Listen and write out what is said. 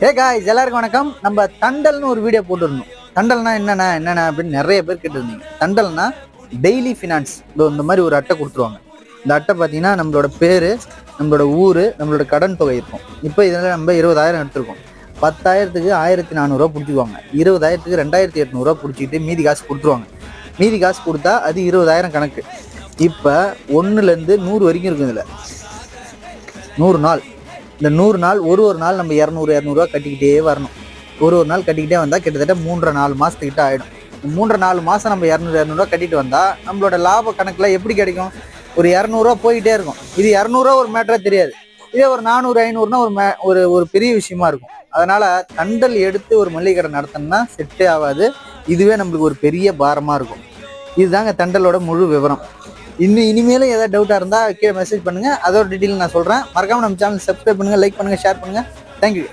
Guys எல்லாருக்கும் வணக்கம். நம்ம தண்டல்னு ஒரு வீடியோ போட்டுருந்தோம். தண்டல்னா என்னென்ன அப்படின்னு நிறைய பேர் கேட்டுருந்தீங்க. தண்டல்னா டெய்லி ஃபினான்ஸ். இந்த மாதிரி ஒரு அட்டை கொடுத்துருவாங்க. இந்த அட்டை பார்த்தீங்கன்னா நம்மளோட பேர், நம்மளோட ஊர், நம்மளோட கடன் தொகை இருக்கும். இப்போ இதில் நம்ம 20,000 எடுத்துருக்கோம். 10,000க்கு 1,400 பிடிச்சிக்குவாங்க. 20,000க்கு 2,800 பிடிச்சிக்கிட்டு மீதி காசு கொடுத்துருவாங்க. மீதி காசு கொடுத்தா அது 20,000 கணக்கு. இப்போ 1லேருந்து 100 வரைக்கும் இருக்கும். இதில் 100 நாள். இந்த 100 நாள் ஒரு நாள் நம்ம 200 கட்டிக்கிட்டே வரணும். ஒரு நாள் கட்டிக்கிட்டே வந்தால் கிட்டத்தட்ட 3.5 மாதத்துக்கிட்ட ஆகிடும். 3.5 மாதம் நம்ம 200 கட்டிட்டு வந்தால் நம்மளோட லாப கணக்கில் எப்படி கிடைக்கும்? ஒரு 200 போயிட்டே இருக்கும். இது 200 ஒரு மேட்டராக தெரியாது. இதே ஒரு 400-500னா ஒரு பெரிய விஷயமா இருக்கும். அதனால தண்டல் எடுத்து ஒரு மளிகை கடை நடத்தணும்னா செட்டே ஆகாது. இதுவே நம்மளுக்கு ஒரு பெரிய பாரமாக இருக்கும். இதுதாங்க தண்டலோட முழு விவரம். இனிமேலும் ஏதாவது டவுட்டாக இருந்தால் கீழே மெசேஜ் பண்ணுங்கள். அதோட டீட்டெயில் நான் சொல்கிறேன். மறக்காமல் நம்ம சேனல் சப்ஸ்கிரைப் பண்ணுங்கள், லைக் பண்ணுங்கள், ஷேர் பண்ணுங்கள். தேங்க்யூ.